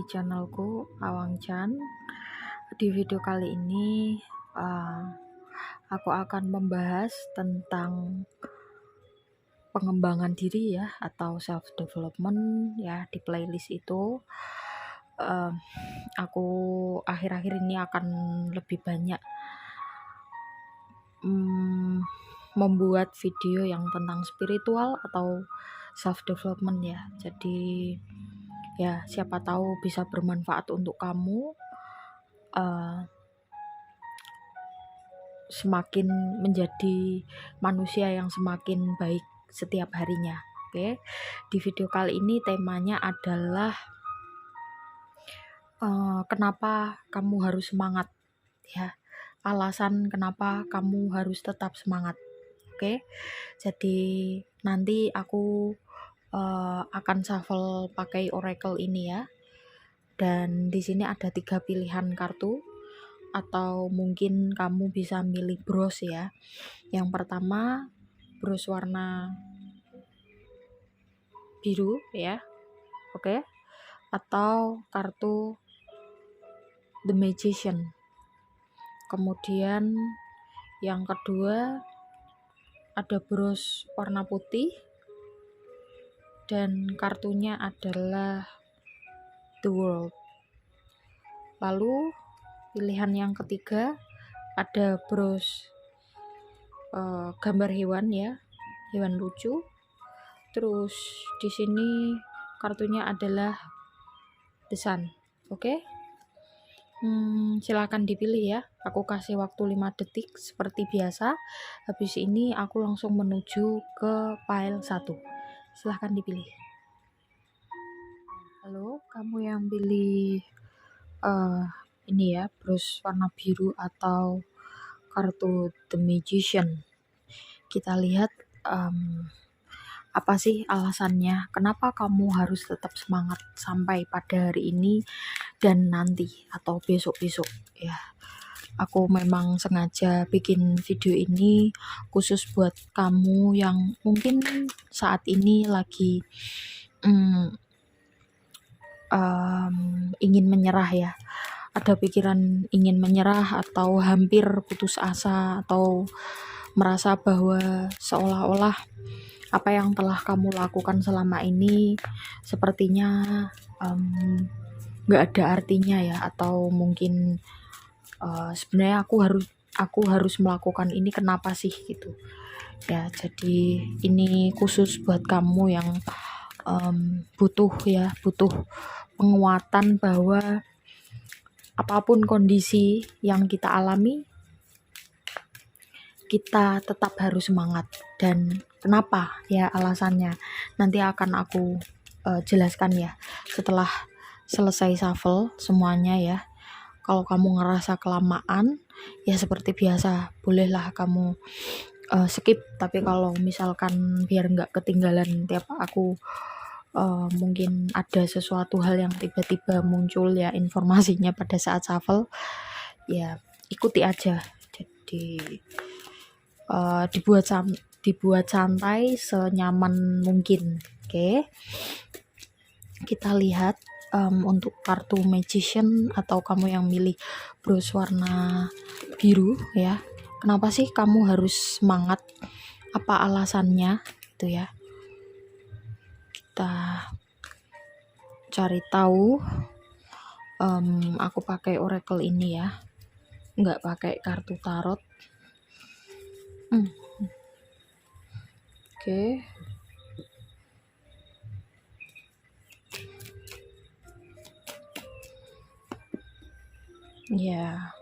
channelku Awang Chan. Di video kali ini aku akan membahas tentang pengembangan diri ya, atau self development ya. Di playlist itu aku akhir-akhir ini akan lebih banyak membuat video yang tentang spiritual atau self development ya. Jadi ya, siapa tahu bisa bermanfaat untuk kamu semakin menjadi manusia yang semakin baik setiap harinya. Oke. Di video kali ini temanya adalah kenapa kamu harus semangat ya. Alasan kenapa kamu harus tetap semangat. Oke. Jadi nanti aku akan shuffle pakai oracle ini ya. Dan di sini ada 3 pilihan kartu, atau mungkin kamu bisa milih bros ya. Yang pertama bros warna biru ya. Oke. Atau kartu The Magician. Kemudian yang kedua ada bros warna putih dan kartunya adalah The World. Lalu pilihan yang ketiga ada bros gambar hewan ya, hewan lucu. Terus di sini kartunya adalah The Sun. Oke. Silakan dipilih ya. Aku kasih waktu 5 detik seperti biasa. Habis ini aku langsung menuju ke pile 1. Silakan dipilih. Halo, kamu yang pilih ini ya, bros warna biru atau kartu The Magician. Kita lihat apa sih alasannya, kenapa kamu harus tetap semangat sampai pada hari ini dan nanti atau besok-besok ya. Aku memang sengaja bikin video ini khusus buat kamu yang mungkin saat ini lagi ingin menyerah ya, ada pikiran ingin menyerah atau hampir putus asa, atau merasa bahwa seolah-olah apa yang telah kamu lakukan selama ini sepertinya nggak ada artinya ya, atau mungkin sebenarnya aku harus melakukan ini, kenapa sih gitu ya. Jadi ini khusus buat kamu yang butuh penguatan bahwa apapun kondisi yang kita alami, kita tetap harus semangat. Dan kenapa ya alasannya, nanti akan aku jelaskan ya setelah selesai shuffle semuanya ya. Kalau kamu ngerasa kelamaan ya seperti biasa, bolehlah kamu skip. Tapi kalau misalkan biar nggak ketinggalan tiap aku mungkin ada sesuatu hal yang tiba-tiba muncul ya informasinya pada saat shuffle, ya ikuti aja. Jadi dibuat santai, senyaman mungkin. Oke. Kita lihat untuk kartu Magician atau kamu yang milih bros warna biru ya. Kenapa sih kamu harus semangat? Apa alasannya? Itu ya. Kita cari tahu. Aku pakai oracle ini ya, nggak pakai kartu tarot. Oke. Ya.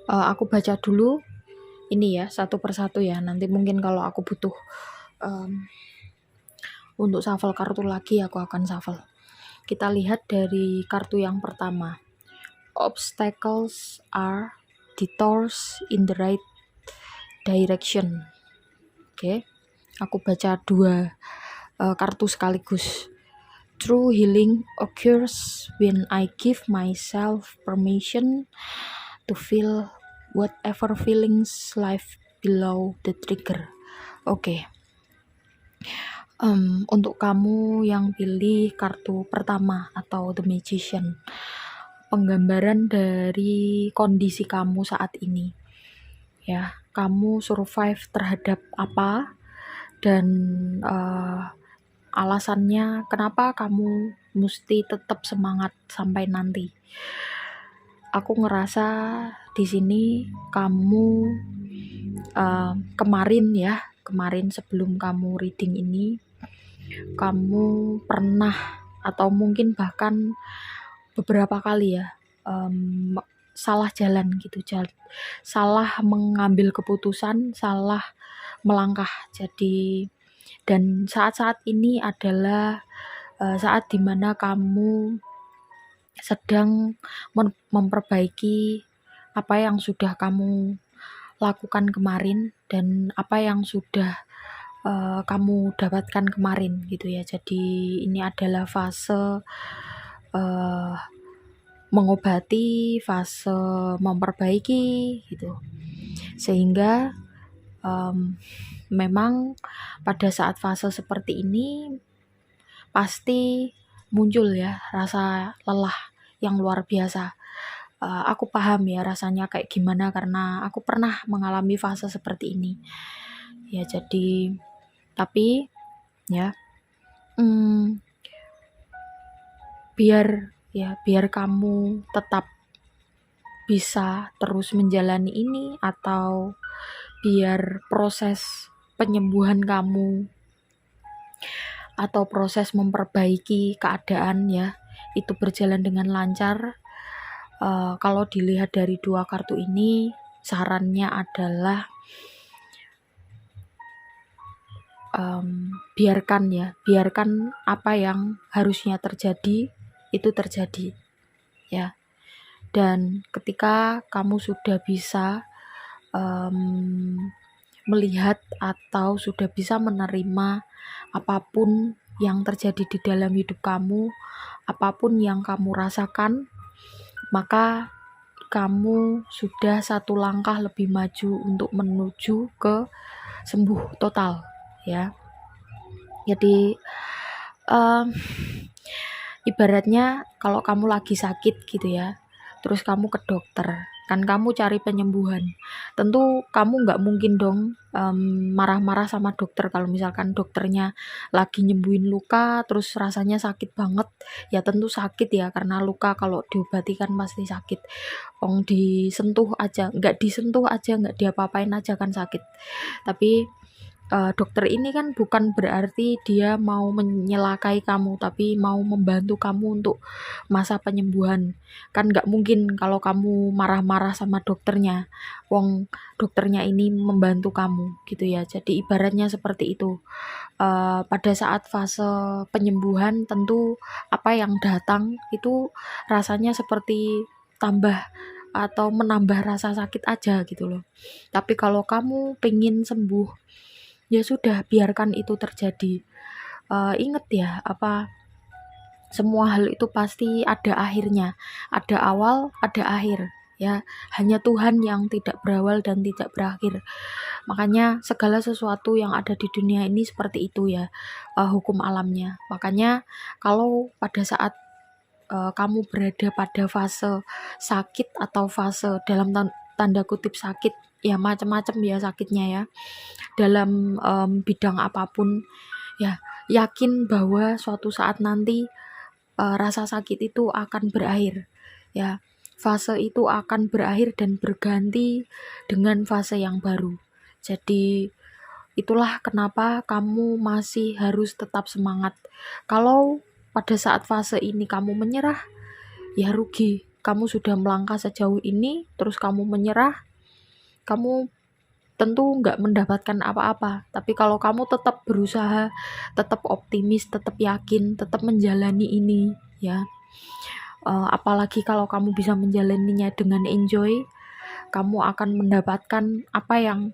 Aku baca dulu ini ya satu persatu ya. Nanti mungkin kalau aku butuh untuk shuffle kartu lagi, aku akan shuffle. Kita lihat dari kartu yang pertama. Obstacles are detours in the right direction. Oke. Aku baca 2 kartu sekaligus. True healing occurs when I give myself permission to feel whatever feelings life below the trigger. Oke. Untuk kamu yang pilih kartu pertama atau The Magician, penggambaran dari kondisi kamu saat ini, ya. Kamu survive terhadap apa dan alasannya kenapa kamu mesti tetap semangat sampai nanti. Aku ngerasa di sini kamu kemarin sebelum kamu reading ini, kamu pernah atau mungkin bahkan beberapa kali ya salah jalan gitu, salah mengambil keputusan, salah melangkah. Jadi dan saat-saat ini adalah saat dimana kamu sedang memperbaiki apa yang sudah kamu lakukan kemarin dan apa yang sudah kamu dapatkan kemarin gitu ya. Jadi ini adalah fase mengobati, fase memperbaiki gitu. Sehingga memang pada saat fase seperti ini pasti muncul ya rasa lelah yang luar biasa. Aku paham ya rasanya kayak gimana karena aku pernah mengalami fase seperti ini. Ya jadi tapi ya biar kamu tetap bisa terus menjalani ini, atau biar proses penyembuhan kamu atau proses memperbaiki keadaan ya itu berjalan dengan lancar. Kalau dilihat dari dua kartu ini, sarannya adalah biarkan apa yang harusnya terjadi itu terjadi ya. Dan ketika kamu sudah bisa melihat atau sudah bisa menerima apapun yang terjadi di dalam hidup kamu, apapun yang kamu rasakan, maka kamu sudah satu langkah lebih maju untuk menuju ke sembuh total ya. Jadi ibaratnya kalau kamu lagi sakit gitu ya, terus kamu ke dokter, kan kamu cari penyembuhan. Tentu kamu nggak mungkin dong marah-marah sama dokter kalau misalkan dokternya lagi nyembuhin luka terus rasanya sakit banget. Ya tentu sakit ya, karena luka kalau diobati kan pasti sakit. Nggak disentuh aja, nggak diapa-apain aja kan sakit. Tapi dokter ini kan bukan berarti dia mau menyelakai kamu, tapi mau membantu kamu untuk masa penyembuhan. Kan nggak mungkin kalau kamu marah-marah sama dokternya, wong dokternya ini membantu kamu gitu ya. Jadi ibaratnya seperti itu. Pada saat fase penyembuhan tentu apa yang datang itu rasanya seperti tambah atau menambah rasa sakit aja gitu loh. Tapi kalau kamu pengen sembuh, ya sudah, biarkan itu terjadi. Ingat ya, semua hal itu pasti ada akhirnya, ada awal, ada akhir ya. Hanya Tuhan yang tidak berawal dan tidak berakhir. Makanya segala sesuatu yang ada di dunia ini seperti itu ya, hukum alamnya. Makanya kalau pada saat kamu berada pada fase sakit atau fase dalam tanda kutip sakit, ya macam-macam ya sakitnya ya, dalam bidang apapun ya, yakin bahwa suatu saat nanti rasa sakit itu akan berakhir ya. Fase itu akan berakhir dan berganti dengan fase yang baru. Jadi itulah kenapa kamu masih harus tetap semangat. Kalau pada saat fase ini kamu menyerah, ya rugi. Kamu sudah melangkah sejauh ini terus kamu menyerah, kamu tentu nggak mendapatkan apa-apa. Tapi kalau kamu tetap berusaha, tetap optimis, tetap yakin, tetap menjalani ini ya, apalagi kalau kamu bisa menjalaninya dengan enjoy, kamu akan mendapatkan apa yang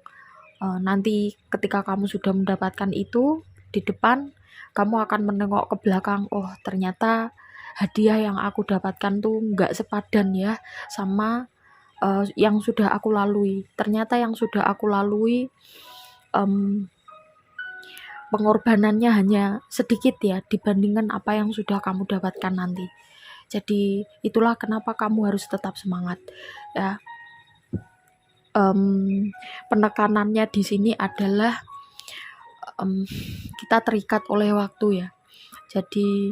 nanti ketika kamu sudah mendapatkan itu di depan, kamu akan menengok ke belakang, oh ternyata hadiah yang aku dapatkan tuh nggak sepadan ya sama yang sudah aku lalui. Ternyata yang sudah aku lalui pengorbanannya hanya sedikit ya dibandingkan apa yang sudah kamu dapatkan nanti. Jadi itulah kenapa kamu harus tetap semangat ya. Penekanannya di sini adalah kita terikat oleh waktu ya. Jadi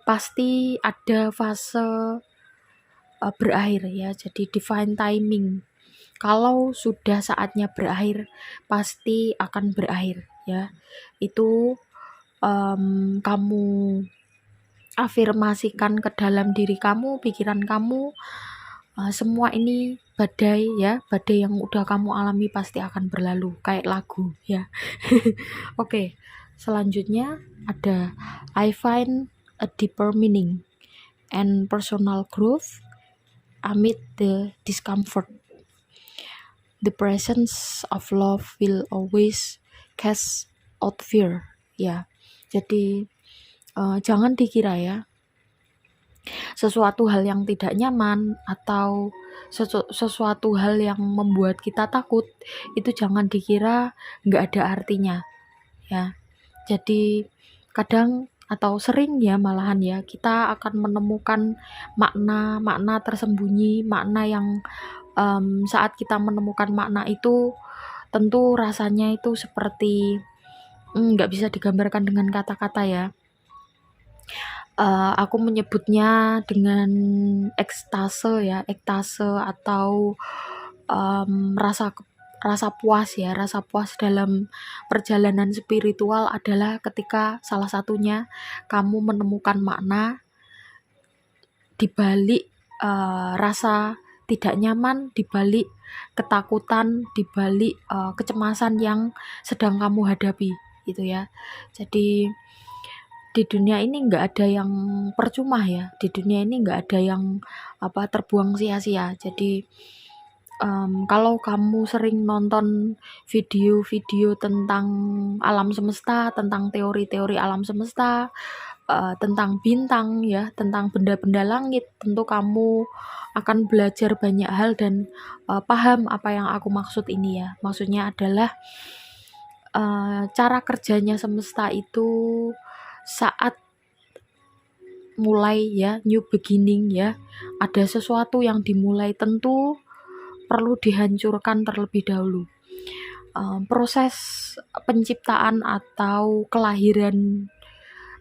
pasti ada fase berakhir ya. Jadi divine timing. Kalau sudah saatnya berakhir, pasti akan berakhir ya. Itu kamu afirmasikan ke dalam diri kamu, pikiran kamu, semua ini badai ya, badai yang udah kamu alami pasti akan berlalu, kayak lagu ya. Oke, selanjutnya ada I find a deeper meaning and personal growth amid the discomfort. The presence of love will always cast out fear. Ya, jadi jangan dikira ya sesuatu hal yang tidak nyaman atau sesuatu hal yang membuat kita takut itu jangan dikira nggak ada artinya ya. Jadi kadang atau sering ya malahan ya kita akan menemukan makna-makna tersembunyi, makna yang saat kita menemukan makna itu tentu rasanya itu seperti nggak bisa digambarkan dengan kata-kata ya. Aku menyebutnya dengan ekstase ya, ekstase atau rasa puas ya. Rasa puas dalam perjalanan spiritual adalah ketika salah satunya kamu menemukan makna di balik rasa tidak nyaman, di balik ketakutan, di balik kecemasan yang sedang kamu hadapi gitu ya. Jadi di dunia ini nggak ada yang percuma ya, di dunia ini nggak ada yang terbuang sia-sia. Jadi kalau kamu sering nonton video-video tentang alam semesta, tentang teori-teori alam semesta, tentang bintang ya, tentang benda-benda langit, tentu kamu akan belajar banyak hal dan paham apa yang aku maksud ini ya. Maksudnya adalah cara kerjanya semesta itu saat mulai ya, new beginning ya, ada sesuatu yang dimulai tentu perlu dihancurkan terlebih dahulu. Proses penciptaan atau kelahiran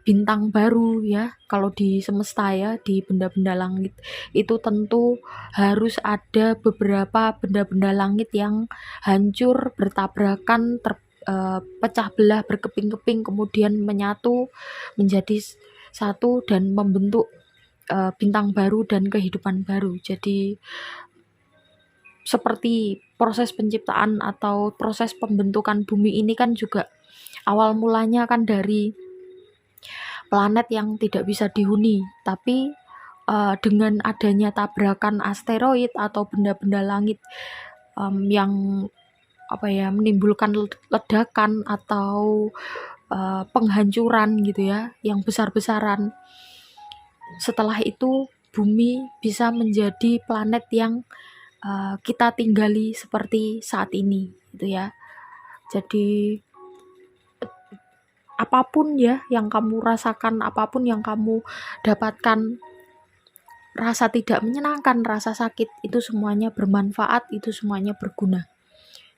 bintang baru ya, kalau di semesta ya, di benda-benda langit itu tentu harus ada beberapa benda-benda langit yang hancur, bertabrakan, pecah belah, berkeping-keping, kemudian menyatu menjadi satu dan membentuk bintang baru dan kehidupan baru. Jadi seperti proses penciptaan atau proses pembentukan bumi ini kan juga awal mulanya kan dari planet yang tidak bisa dihuni, tapi dengan adanya tabrakan asteroid atau benda-benda langit yang menimbulkan ledakan atau penghancuran gitu ya, yang besar-besaran. Setelah itu bumi bisa menjadi planet yang kita tinggali seperti saat ini gitu ya. Jadi apapun ya yang kamu rasakan, apapun yang kamu dapatkan, rasa tidak menyenangkan, rasa sakit, itu semuanya bermanfaat, itu semuanya berguna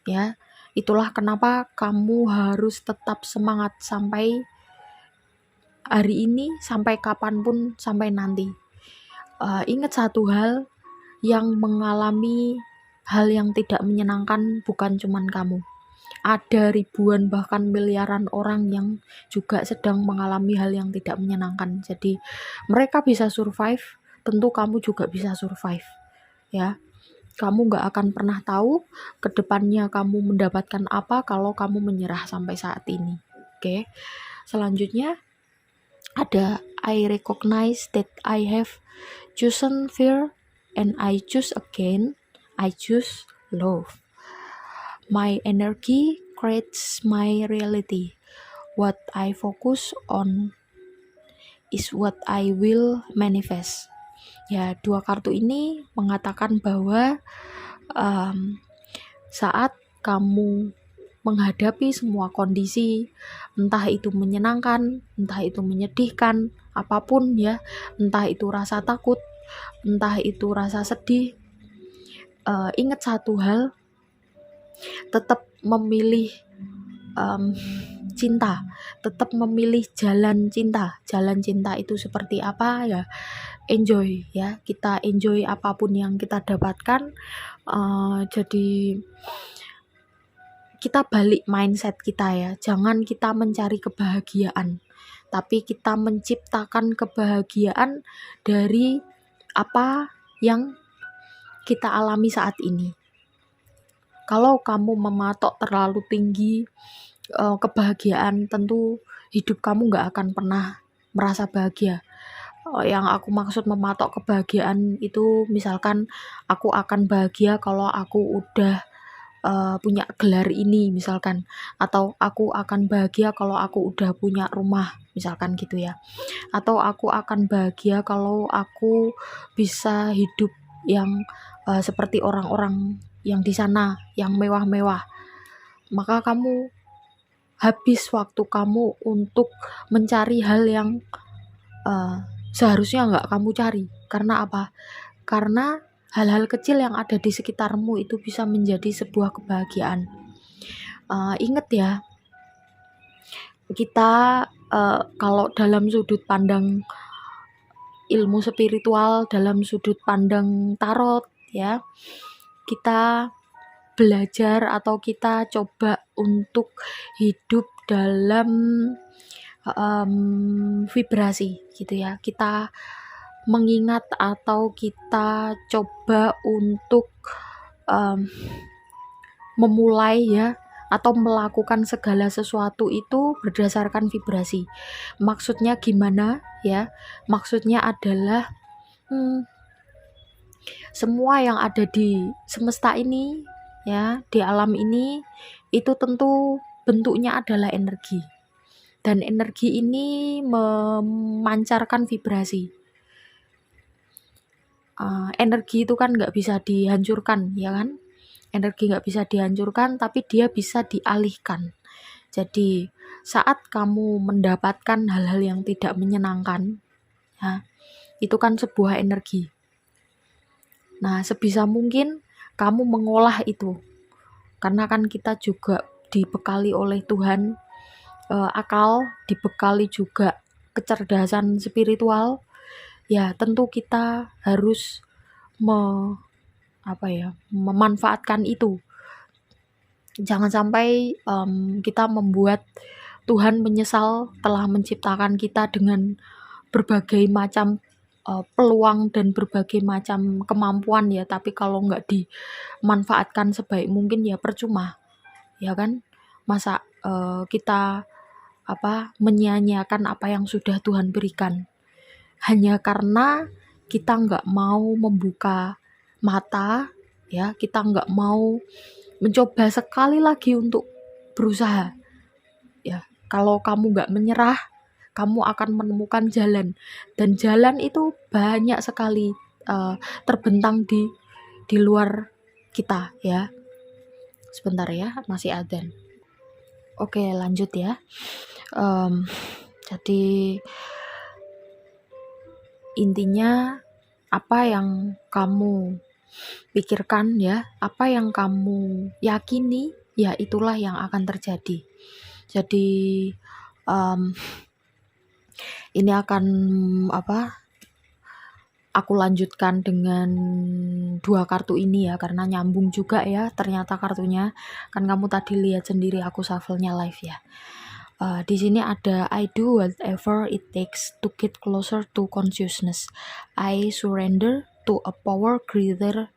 ya. Itulah kenapa kamu harus tetap semangat sampai hari ini, sampai kapanpun, sampai nanti. Ingat satu hal, yang mengalami hal yang tidak menyenangkan bukan cuman kamu. Ada ribuan bahkan miliaran orang yang juga sedang mengalami hal yang tidak menyenangkan. Jadi mereka bisa survive, tentu kamu juga bisa survive ya. Kamu gak akan pernah tahu kedepannya kamu mendapatkan apa kalau kamu menyerah sampai saat ini. Oke. Selanjutnya ada I recognize that I have chosen fear and I choose again. I choose love. My energy creates my reality. What I focus on is what I will manifest. Ya, dua kartu ini mengatakan bahwa saat kamu menghadapi semua kondisi, entah itu menyenangkan, entah itu menyedihkan, apapun ya, entah itu rasa takut, entah itu rasa sedih. Ingat satu hal, tetap memilih cinta, tetap memilih jalan cinta. Jalan cinta itu seperti apa ya? Enjoy ya, kita enjoy apapun yang kita dapatkan. Jadi kita balik mindset kita ya, jangan kita mencari kebahagiaan, tapi kita menciptakan kebahagiaan dari apa yang kita alami saat ini. Kalau kamu mematok terlalu tinggi kebahagiaan, tentu hidup kamu gak akan pernah merasa bahagia. Yang aku maksud mematok kebahagiaan itu, misalkan aku akan bahagia kalau aku udah punya gelar ini misalkan, atau aku akan bahagia kalau aku udah punya rumah misalkan gitu ya, atau aku akan bahagia kalau aku bisa hidup yang seperti orang-orang yang di sana yang mewah-mewah. Maka kamu habis waktu kamu untuk mencari hal yang seharusnya nggak kamu cari. Karena apa? Karena hal-hal kecil yang ada di sekitarmu itu bisa menjadi sebuah kebahagiaan. Ingat ya, kita kalau dalam sudut pandang ilmu spiritual, dalam sudut pandang tarot ya, kita belajar atau kita coba untuk hidup dalam vibrasi gitu ya. Kita mengingat atau kita coba untuk memulai ya, atau melakukan segala sesuatu itu berdasarkan vibrasi. Maksudnya gimana ya? Maksudnya adalah semua yang ada di semesta ini ya, di alam ini, itu tentu bentuknya adalah energi. Dan energi ini memancarkan vibrasi. Energi itu kan nggak bisa dihancurkan ya kan, energi nggak bisa dihancurkan, tapi dia bisa dialihkan. Jadi saat kamu mendapatkan hal-hal yang tidak menyenangkan ya, itu kan sebuah energi. Nah, sebisa mungkin kamu mengolah itu, karena kan kita juga dibekali oleh Tuhan akal, dibekali juga kecerdasan spiritual. Ya tentu kita harus memanfaatkan itu. Jangan sampai kita membuat Tuhan menyesal telah menciptakan kita dengan berbagai macam peluang dan berbagai macam kemampuan ya, tapi kalau nggak dimanfaatkan sebaik mungkin ya percuma ya kan. Masa kita menyia-nyiakan apa yang sudah Tuhan berikan hanya karena kita nggak mau membuka mata ya, kita nggak mau mencoba sekali lagi untuk berusaha ya. Kalau kamu nggak menyerah, kamu akan menemukan jalan, dan jalan itu banyak sekali terbentang di luar kita ya. Sebentar ya, masih adzan. Oke, lanjut ya. Jadi intinya apa yang kamu pikirkan ya, apa yang kamu yakini ya, itulah yang akan terjadi. Jadi ini akan aku lanjutkan dengan 2 kartu ini ya, karena nyambung juga ya ternyata kartunya. Kan kamu tadi lihat sendiri aku shuffle-nya live ya. Di sini ada I do whatever it takes to get closer to consciousness. I surrender to a power greater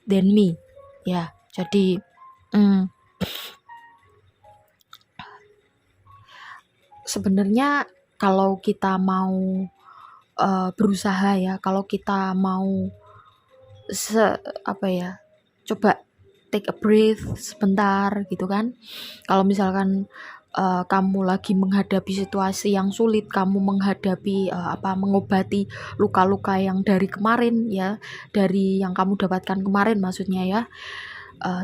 than me. Ya, jadi sebenarnya kalau kita mau berusaha ya, kalau kita mau coba take a breath sebentar gitu kan. Kalau misalkan kamu lagi menghadapi situasi yang sulit, kamu menghadapi mengobati luka-luka yang dari kemarin ya, dari yang kamu dapatkan kemarin maksudnya ya,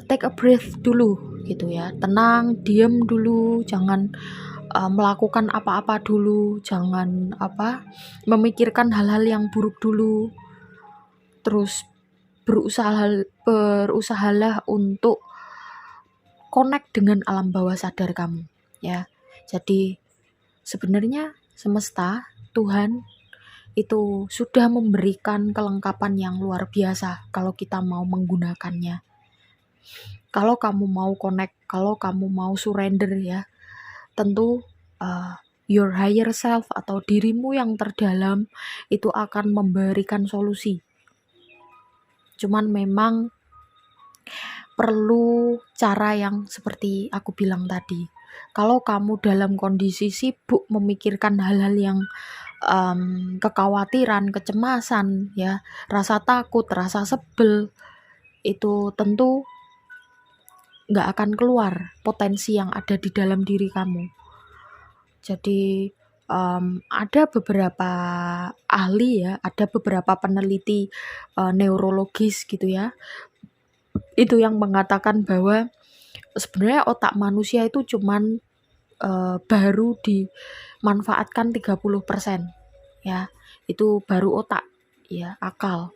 take a breath dulu gitu ya, tenang, diam dulu, jangan melakukan apa-apa dulu, jangan memikirkan hal-hal yang buruk dulu, terus berusahalah untuk connect dengan alam bawah sadar kamu ya. Jadi sebenarnya semesta, Tuhan itu sudah memberikan kelengkapan yang luar biasa kalau kita mau menggunakannya. Kalau kamu mau connect, kalau kamu mau surrender ya, tentu your higher self atau dirimu yang terdalam itu akan memberikan solusi. Cuman memang perlu cara yang seperti aku bilang tadi. Kalau kamu dalam kondisi sibuk memikirkan hal-hal yang kekhawatiran, kecemasan ya, rasa takut, rasa sebel, itu tentu nggak akan keluar potensi yang ada di dalam diri kamu. Jadi ada beberapa ahli ya, ada beberapa peneliti neurologis gitu ya, itu yang mengatakan bahwa sebenarnya otak manusia itu cuman baru dimanfaatkan 30% ya, itu baru otak ya, akal.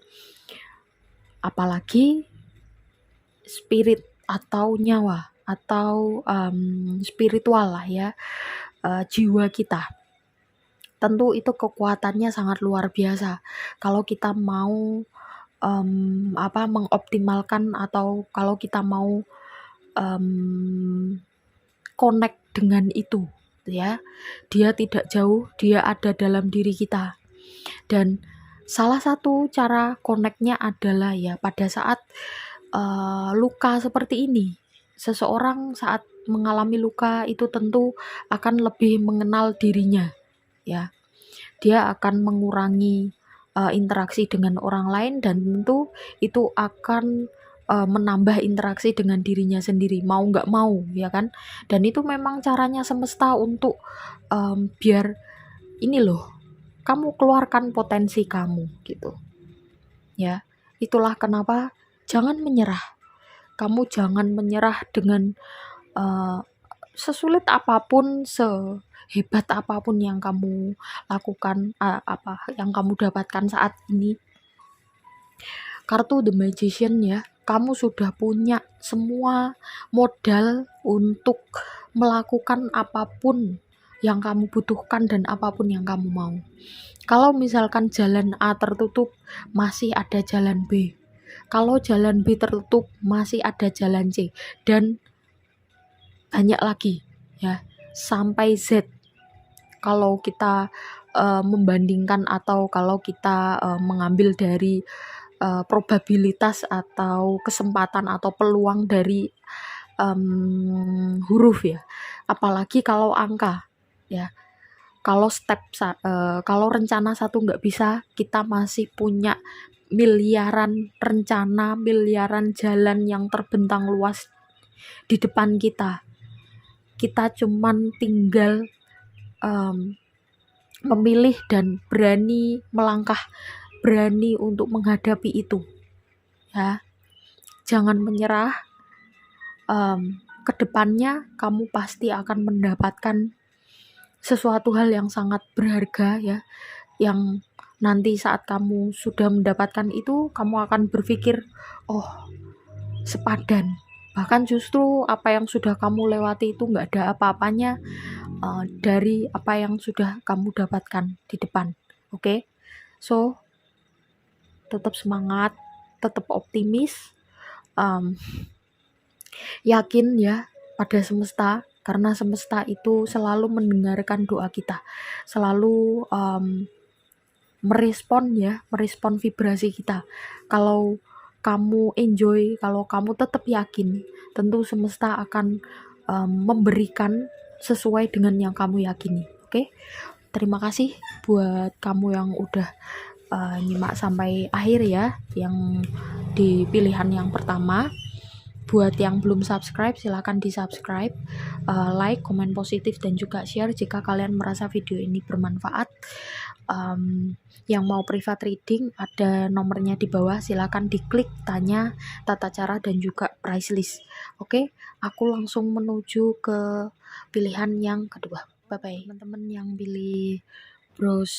Apalagi spirit atau nyawa atau spiritual lah ya, jiwa kita. Tentu itu kekuatannya sangat luar biasa kalau kita mau mengoptimalkan, atau kalau kita mau connect dengan itu ya. Dia tidak jauh, dia ada dalam diri kita. Dan salah satu cara connect-nya adalah ya pada saat luka seperti ini. Seseorang saat mengalami luka itu tentu akan lebih mengenal dirinya ya. Dia akan mengurangi interaksi dengan orang lain, dan tentu itu akan menambah interaksi dengan dirinya sendiri, mau nggak mau ya kan. Dan itu memang caranya semesta untuk biar ini loh, kamu keluarkan potensi kamu gitu ya. Itulah kenapa jangan menyerah. Kamu jangan menyerah dengan sesulit apapun, sehebat apapun yang kamu lakukan, yang kamu dapatkan saat ini. Kartu The Magician ya, kamu sudah punya semua modal untuk melakukan apapun yang kamu butuhkan dan apapun yang kamu mau. Kalau misalkan jalan A tertutup, masih ada jalan B. Kalau jalan B tertutup, masih ada jalan C, dan banyak lagi ya, sampai Z. Kalau kita membandingkan, atau kalau kita mengambil dari probabilitas atau kesempatan atau peluang dari huruf ya, apalagi kalau angka ya. Kalau kalau rencana satu nggak bisa, kita masih punya miliaran rencana, miliaran jalan yang terbentang luas di depan kita. Kita cuman tinggal memilih dan berani melangkah, berani untuk menghadapi itu ya. Jangan menyerah. Kedepannya kamu pasti akan mendapatkan sesuatu hal yang sangat berharga ya, yang nanti saat kamu sudah mendapatkan itu, kamu akan berpikir, oh sepadan. Bahkan justru apa yang sudah kamu lewati itu nggak ada apa-apanya dari apa yang sudah kamu dapatkan di depan. Oke? So, tetap semangat, tetap optimis, yakin ya pada semesta, karena semesta itu selalu mendengarkan doa kita, selalu merespon vibrasi kita. Kalau kamu enjoy, kalau kamu tetap yakin, tentu semesta akan memberikan sesuai dengan yang kamu yakini. Oke? Terima kasih buat kamu yang udah nyimak sampai akhir ya, yang di pilihan yang pertama. Buat yang belum subscribe, silahkan di subscribe, like, komen positif, dan juga share jika kalian merasa video ini bermanfaat. yang mau private reading ada nomornya di bawah, silakan diklik, tanya tata cara dan juga price list. Oke, aku langsung menuju ke pilihan yang kedua. Bye bye teman-teman yang pilih bros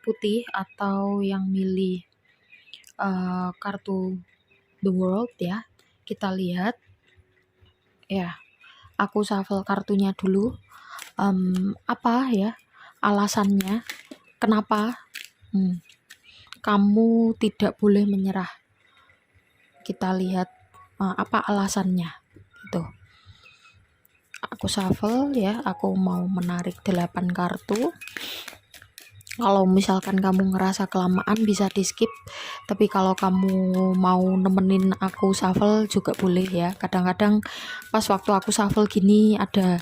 putih atau yang milih kartu The World ya. Kita lihat ya, aku shuffle kartunya dulu. Apa ya alasannya kenapa kamu tidak boleh menyerah? Kita lihat apa alasannya itu. Aku shuffle ya, aku mau menarik 8 kartu. Kalau misalkan kamu ngerasa kelamaan bisa di skip, tapi kalau kamu mau nemenin aku shuffle juga boleh ya. Kadang-kadang pas waktu aku shuffle gini ada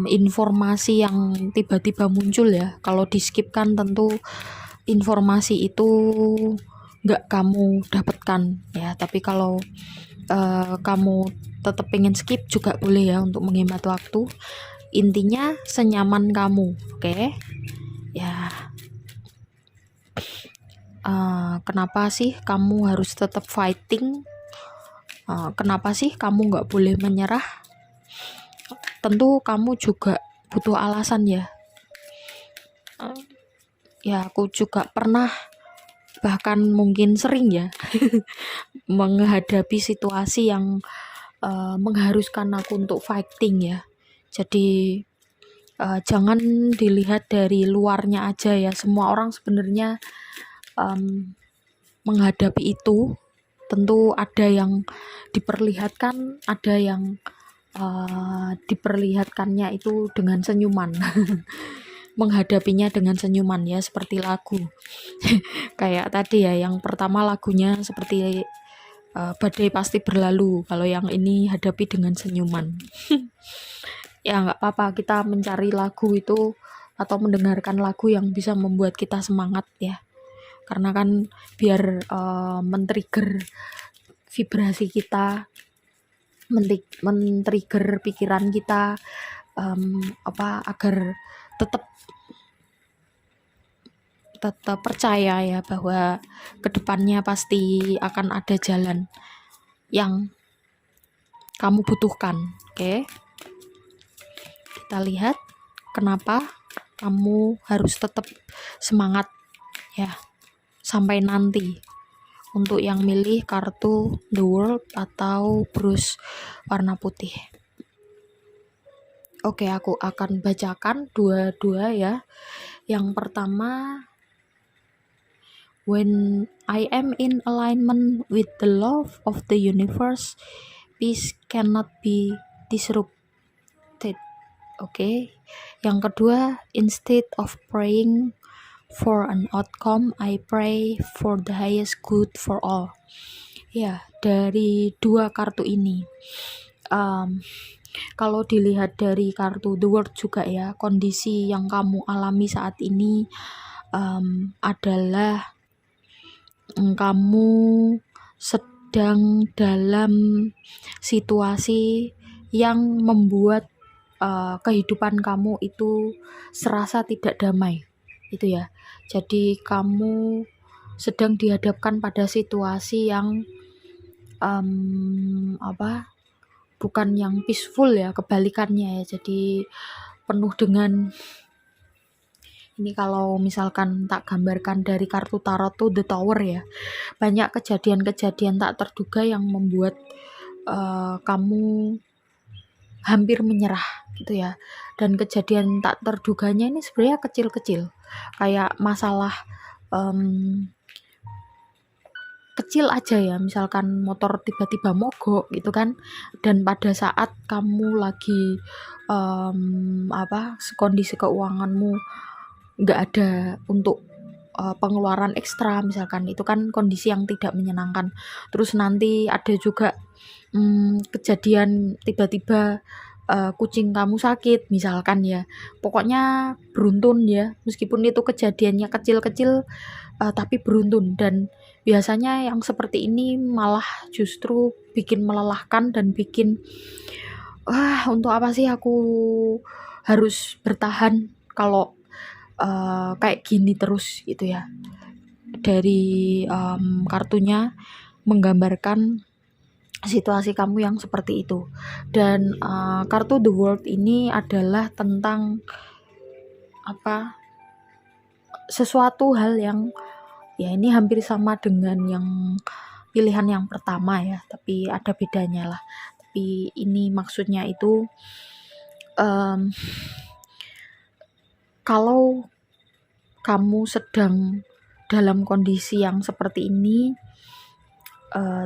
informasi yang tiba-tiba muncul ya. Kalau di skip kan tentu informasi itu nggak kamu dapatkan ya, tapi kalau kamu tetap pengen skip juga boleh ya, untuk menghemat waktu. Intinya senyaman kamu, oke? Ya, kenapa sih kamu harus tetap fighting? Kenapa sih kamu nggak boleh menyerah? Tentu kamu juga butuh alasan ya. Ya, aku juga pernah, bahkan mungkin sering ya menghadapi situasi yang mengharuskan aku untuk fighting ya. Jadi jangan dilihat dari luarnya aja ya. Semua orang sebenarnya menghadapi itu. Tentu ada yang diperlihatkan, ada yang diperlihatkannya itu dengan senyuman. Menghadapinya dengan senyuman ya, seperti lagu. Kayak tadi ya, yang pertama lagunya seperti badai pasti berlalu, kalau yang ini hadapi dengan senyuman. Ya nggak apa-apa, kita mencari lagu itu atau mendengarkan lagu yang bisa membuat kita semangat ya, karena kan biar men-trigger vibrasi kita, men-trigger pikiran kita, agar tetap percaya ya bahwa kedepannya pasti akan ada jalan yang kamu butuhkan. Oke, kita lihat kenapa kamu harus tetap semangat ya sampai nanti. Untuk yang milih kartu The World atau Bruce warna putih. Oke, aku akan bacakan dua-dua ya. Yang pertama, when I am in alignment with the love of the universe, peace cannot be disrupted. Oke. Yang kedua, instead of praying for an outcome, I pray for the highest good for all. Ya, dari dua kartu ini, kalau dilihat dari kartu The World juga ya, kondisi yang kamu alami saat ini adalah kamu sedang dalam situasi yang membuat kehidupan kamu itu serasa tidak damai, itu ya. Jadi kamu sedang dihadapkan pada situasi yang bukan yang peaceful ya, kebalikannya ya. Jadi penuh dengan, ini kalau misalkan tak gambarkan dari kartu tarot tuh The Tower ya, banyak kejadian-kejadian tak terduga yang membuat kamu hampir menyerah gitu ya. Dan kejadian tak terduganya ini sebenarnya kecil-kecil, kayak masalah kecil aja ya, misalkan motor tiba-tiba mogok gitu kan, dan pada saat kamu lagi kondisi keuanganmu nggak ada untuk pengeluaran ekstra misalkan, itu kan kondisi yang tidak menyenangkan. Terus nanti ada juga kejadian tiba-tiba kucing kamu sakit misalkan ya, pokoknya beruntun ya, meskipun itu kejadiannya kecil-kecil tapi beruntun. Dan biasanya yang seperti ini malah justru bikin melelahkan dan bikin untuk apa sih aku harus bertahan kalau kayak gini terus gitu ya. Dari kartunya menggambarkan situasi kamu yang seperti itu. Dan kartu The World ini adalah tentang sesuatu hal yang ya ini hampir sama dengan yang pilihan yang pertama ya, tapi ada bedanya lah. Tapi ini maksudnya itu kalau kamu sedang dalam kondisi yang seperti ini,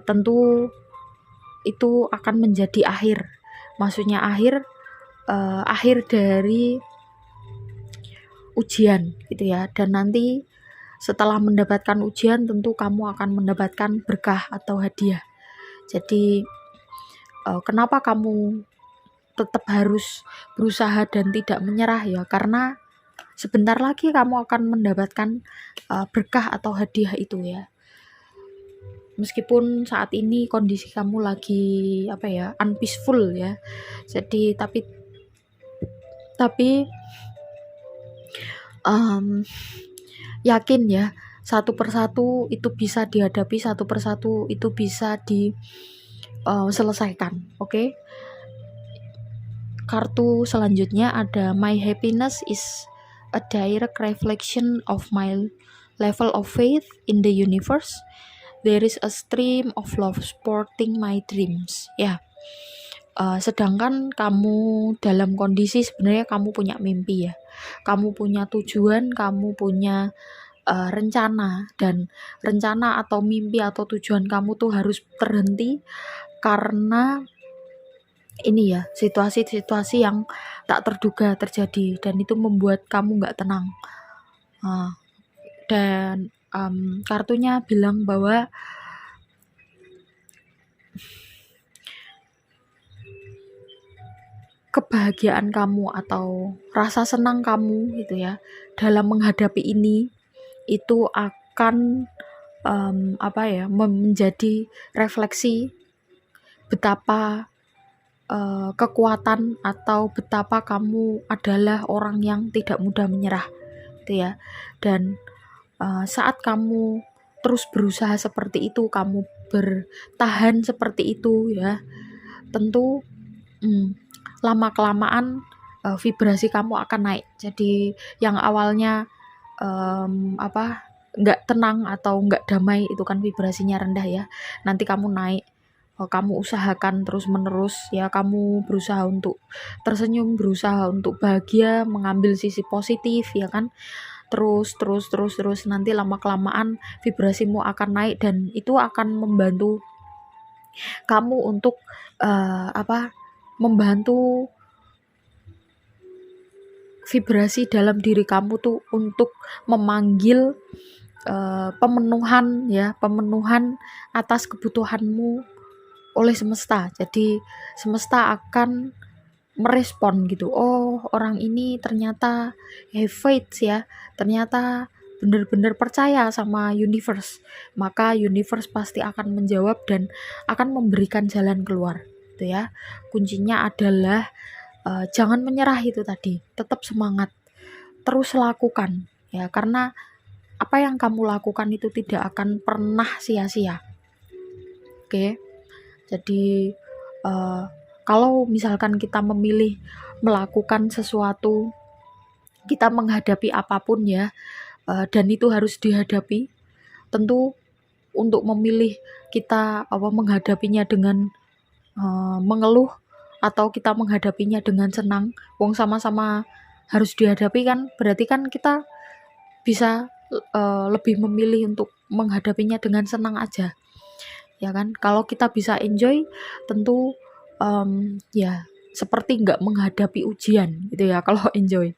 tentu itu akan menjadi akhir. Maksudnya akhir dari ujian gitu ya. Dan nanti setelah mendapatkan ujian tentu kamu akan mendapatkan berkah atau hadiah. Jadi kenapa kamu tetap harus berusaha dan tidak menyerah ya, karena sebentar lagi kamu akan mendapatkan berkah atau hadiah itu ya. Meskipun saat ini kondisi kamu lagi unpeaceful ya. Jadi tapi yakin ya, satu persatu itu bisa dihadapi, satu persatu itu bisa diselesaikan. Oke? Kartu selanjutnya ada My happiness is a direct reflection of my level of faith in the universe. There is a stream of love supporting my dreams. Ya, sedangkan kamu dalam kondisi sebenarnya kamu punya mimpi ya, kamu punya tujuan, kamu punya rencana, dan rencana atau mimpi atau tujuan kamu tuh harus terhenti karena ini ya, situasi-situasi yang tak terduga terjadi, dan itu membuat kamu gak tenang. Dan kartunya bilang bahwa kebahagiaan kamu atau rasa senang kamu gitu ya dalam menghadapi ini itu akan menjadi refleksi betapa kekuatan atau betapa kamu adalah orang yang tidak mudah menyerah gitu ya. Dan saat kamu terus berusaha seperti itu, kamu bertahan seperti itu ya, tentu lama-kelamaan vibrasi kamu akan naik. Jadi yang awalnya nggak tenang atau nggak damai, itu kan vibrasinya rendah ya, nanti kamu naik. Kamu usahakan terus menerus ya, kamu berusaha untuk tersenyum, berusaha untuk bahagia, mengambil sisi positif ya kan, terus nanti lama-kelamaan vibrasimu akan naik, dan itu akan membantu kamu untuk membantu vibrasi dalam diri kamu tuh untuk memanggil pemenuhan atas kebutuhanmu oleh semesta. Jadi semesta akan merespon gitu, oh orang ini ternyata have faith ya, ternyata benar-benar percaya sama universe, maka universe pasti akan menjawab dan akan memberikan jalan keluar gitu ya. Kuncinya adalah jangan menyerah, itu tadi, tetap semangat, terus lakukan ya, karena apa yang kamu lakukan itu tidak akan pernah sia-sia. Oke? Jadi kalau misalkan kita memilih melakukan sesuatu, kita menghadapi apapun ya, dan itu harus dihadapi, tentu untuk memilih kita menghadapinya dengan mengeluh atau kita menghadapinya dengan senang, wong sama-sama harus dihadapi kan, berarti kan kita bisa lebih memilih untuk menghadapinya dengan senang aja ya kan. Kalau kita bisa enjoy, tentu ya seperti nggak menghadapi ujian gitu ya. Kalau enjoy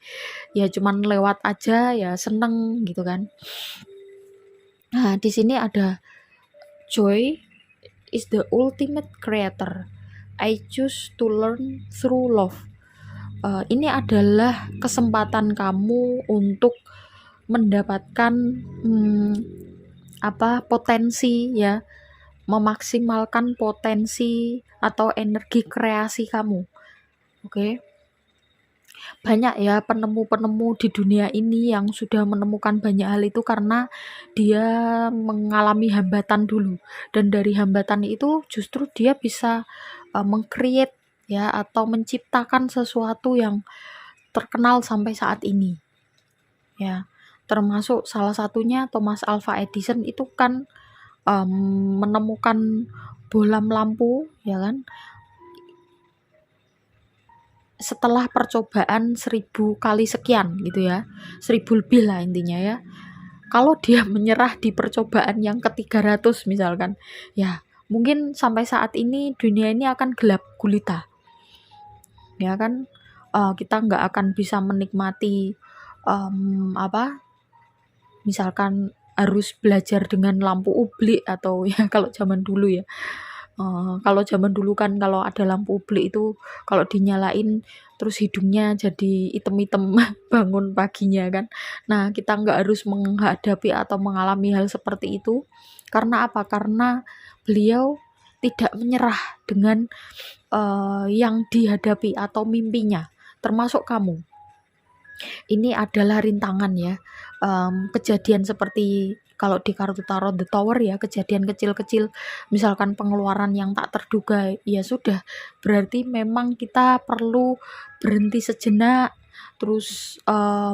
ya cuman lewat aja ya, seneng gitu kan. Nah, di sini ada joy is the ultimate creator. I choose to learn through love. Ini adalah kesempatan kamu untuk mendapatkan potensi ya, memaksimalkan potensi atau energi kreasi kamu. Oke? banyak ya penemu-penemu di dunia ini yang sudah menemukan banyak hal itu karena dia mengalami hambatan dulu, dan dari hambatan itu justru dia bisa meng-create ya atau menciptakan sesuatu yang terkenal sampai saat ini ya. Termasuk salah satunya Thomas Alva Edison itu kan menemukan bohlam lampu ya kan, setelah percobaan 1000 kali sekian gitu ya, 1000 lebih lah intinya ya. Kalau dia menyerah di percobaan yang ke-300 misalkan, ya mungkin sampai saat ini dunia ini akan gelap gulita ya kan. Kita nggak akan bisa menikmati misalkan harus belajar dengan lampu ublik atau ya kalau zaman dulu ya. Kalau zaman dulu kan kalau ada lampu ublik itu kalau dinyalain terus hidungnya jadi item-item bangun paginya kan. Nah, kita nggak harus menghadapi atau mengalami hal seperti itu. Karena apa? Karena beliau tidak menyerah dengan yang dihadapi atau mimpinya, termasuk kamu. Ini adalah rintangan ya. Kejadian seperti kalau di kartu tarot The Tower ya, kejadian kecil-kecil, misalkan pengeluaran yang tak terduga, ya sudah, berarti memang kita perlu berhenti sejenak, terus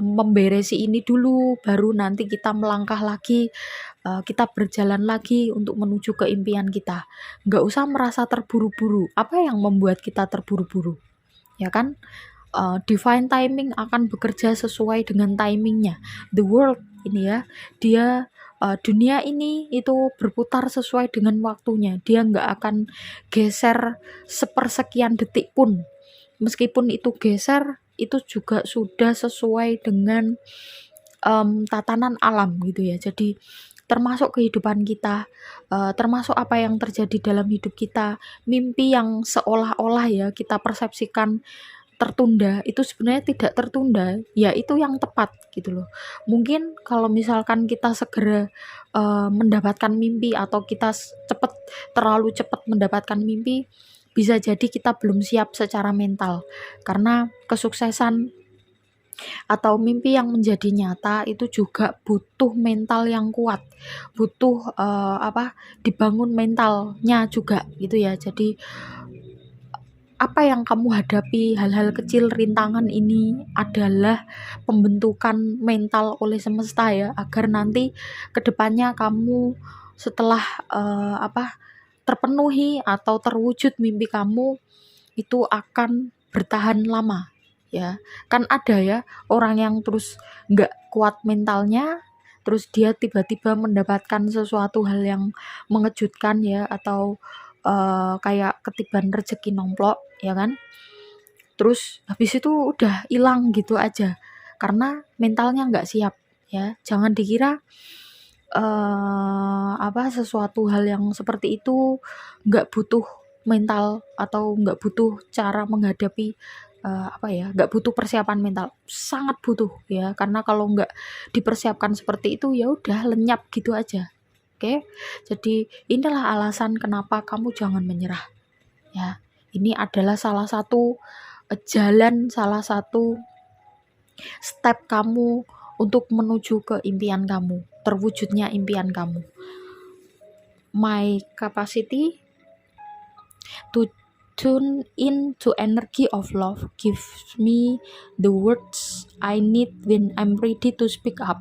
memberesi ini dulu, baru nanti kita melangkah lagi, kita berjalan lagi untuk menuju ke impian kita. Nggak usah merasa terburu-buru. Apa yang membuat kita terburu-buru? Ya kan? Divine timing akan bekerja sesuai dengan timingnya. The world ini ya, dia dunia ini itu berputar sesuai dengan waktunya. Dia nggak akan geser sepersekian detik pun. Meskipun itu geser, itu juga sudah sesuai dengan tatanan alam gitu ya. Jadi termasuk kehidupan kita, termasuk apa yang terjadi dalam hidup kita, mimpi yang seolah-olah ya kita persepsikan tertunda, itu sebenarnya tidak tertunda, ya itu yang tepat gitu loh. Mungkin kalau misalkan kita segera mendapatkan mimpi atau kita terlalu cepat mendapatkan mimpi, bisa jadi kita belum siap secara mental. Karena kesuksesan atau mimpi yang menjadi nyata itu juga butuh mental yang kuat, butuh dibangun mentalnya juga gitu ya. Jadi apa yang kamu hadapi, hal-hal kecil, rintangan ini adalah pembentukan mental oleh semesta ya, agar nanti kedepannya kamu setelah terpenuhi atau terwujud mimpi kamu itu akan bertahan lama ya. Kan ada ya orang yang terus nggak kuat mentalnya, terus dia tiba-tiba mendapatkan sesuatu hal yang mengejutkan ya, atau kayak ketiban rezeki nomplok ya kan, terus habis itu udah hilang gitu aja karena mentalnya nggak siap ya. Jangan dikira sesuatu hal yang seperti itu nggak butuh mental atau nggak butuh cara menghadapi, nggak butuh persiapan mental, sangat butuh ya. Karena kalau nggak dipersiapkan seperti itu ya udah lenyap gitu aja. Oke, jadi inilah alasan kenapa kamu jangan menyerah ya. Ini adalah salah satu jalan, salah satu step kamu untuk menuju ke impian kamu, terwujudnya impian kamu. My capacity to tune in to energy of love gives me the words I need when I'm ready to speak up,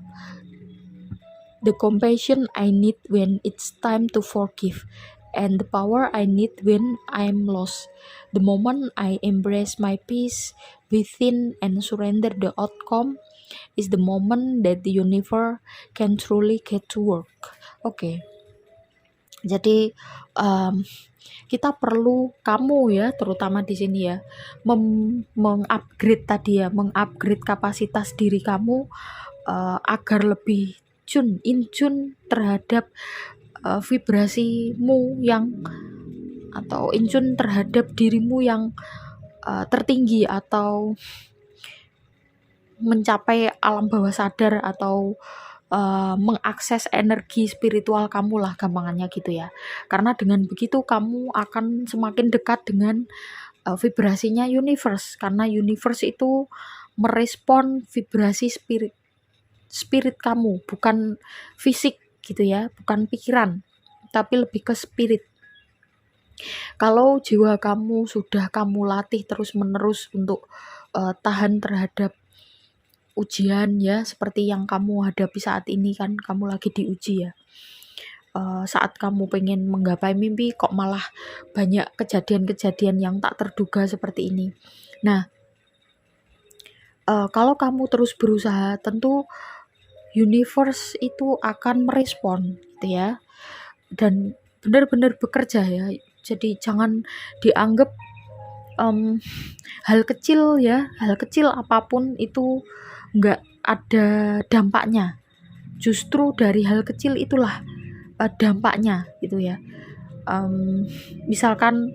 the compassion I need when it's time to forgive, and the power I need when I'm lost. The moment I embrace my peace within and surrender the outcome is the moment that the universe can truly get to work. Oke. Jadi kita perlu, kamu ya terutama di sini ya, mengupgrade tadi ya, mengupgrade kapasitas diri kamu agar lebih in tune terhadap vibrasimu yang, atau in tune terhadap dirimu yang tertinggi, atau mencapai alam bawah sadar, atau mengakses energi spiritual kamu lah gampangannya gitu ya. Karena dengan begitu kamu akan semakin dekat dengan vibrasinya universe, karena universe itu merespon vibrasi spirit kamu, bukan fisik gitu ya, bukan pikiran, tapi lebih ke spirit. Kalau jiwa kamu sudah kamu latih terus-menerus untuk tahan terhadap ujian ya, seperti yang kamu hadapi saat ini, kan kamu lagi diuji ya. Saat kamu pengen menggapai mimpi kok malah banyak kejadian-kejadian yang tak terduga seperti ini. Nah, kalau kamu terus berusaha, tentu universe itu akan merespon gitu ya, dan benar-benar bekerja ya. Jadi jangan dianggap hal kecil ya, hal kecil apapun itu nggak ada dampaknya. Justru dari hal kecil itulah dampaknya gitu ya. Misalkan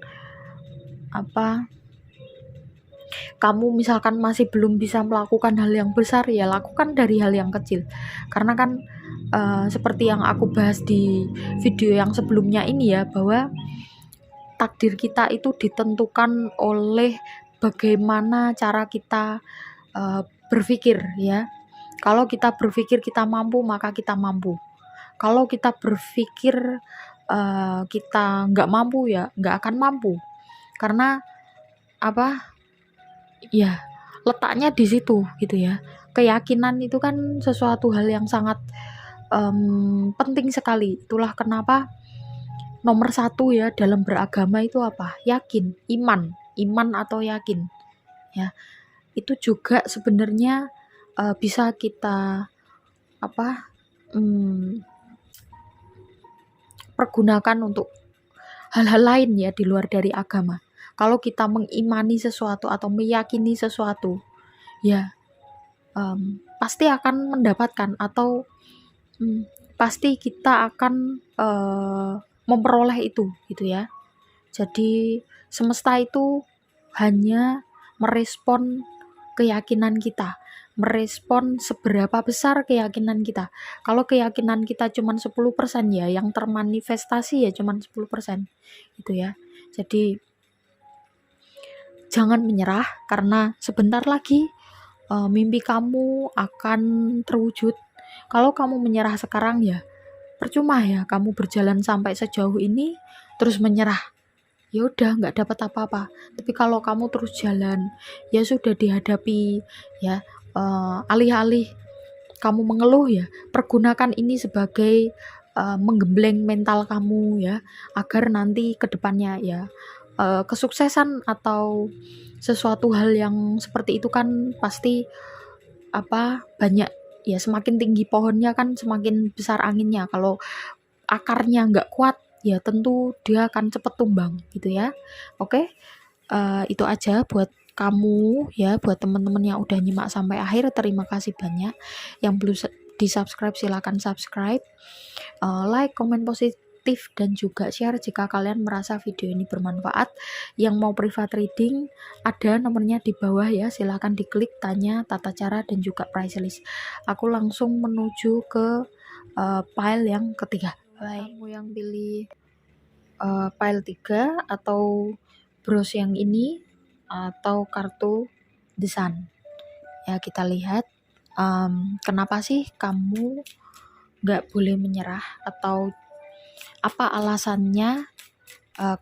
kamu misalkan masih belum bisa melakukan hal yang besar, ya lakukan dari hal yang kecil. Karena kan seperti yang aku bahas di video yang sebelumnya ini ya, bahwa takdir kita itu ditentukan oleh bagaimana cara kita berpikir ya. Kalau kita berpikir kita mampu, maka kita mampu. Kalau kita berpikir kita nggak mampu, ya nggak akan mampu. Karena ya letaknya di situ gitu ya. Keyakinan itu kan sesuatu hal yang sangat penting sekali. Itulah kenapa nomor 1 ya dalam beragama itu apa? Yakin, iman atau yakin ya. Itu juga sebenarnya bisa kita pergunakan untuk hal-hal lain ya di luar dari agama. Kalau kita mengimani sesuatu atau meyakini sesuatu, ya pasti akan mendapatkan, atau pasti kita akan memperoleh itu gitu ya. Jadi semesta itu hanya merespon keyakinan kita, merespon seberapa besar keyakinan kita. Kalau keyakinan kita cuma 10% ya, yang termanifestasi ya cuma 10% gitu ya. Jadi jangan menyerah, karena sebentar lagi mimpi kamu akan terwujud. Kalau kamu menyerah sekarang ya percuma ya, kamu berjalan sampai sejauh ini terus menyerah, ya udah nggak dapat apa-apa. Tapi kalau kamu terus jalan, ya sudah dihadapi ya, alih-alih kamu mengeluh ya, pergunakan ini sebagai menggembleng mental kamu ya, agar nanti kedepannya ya kesuksesan atau sesuatu hal yang seperti itu kan pasti banyak ya, semakin tinggi pohonnya kan semakin besar anginnya. Kalau akarnya nggak kuat ya tentu dia akan cepet tumbang gitu ya. Oke, itu aja buat kamu ya, buat teman-teman yang udah nyimak sampai akhir, terima kasih banyak. Yang belum di subscribe silahkan subscribe, like, komen positif, dan juga share jika kalian merasa video ini bermanfaat. Yang mau private reading ada nomornya di bawah ya, silahkan diklik, tanya tata cara dan juga price list. Aku langsung menuju ke file yang ketiga. Kamu yang pilih file 3 atau bros yang ini atau kartu The Sun ya, kita lihat kenapa sih kamu gak boleh menyerah, atau apa alasannya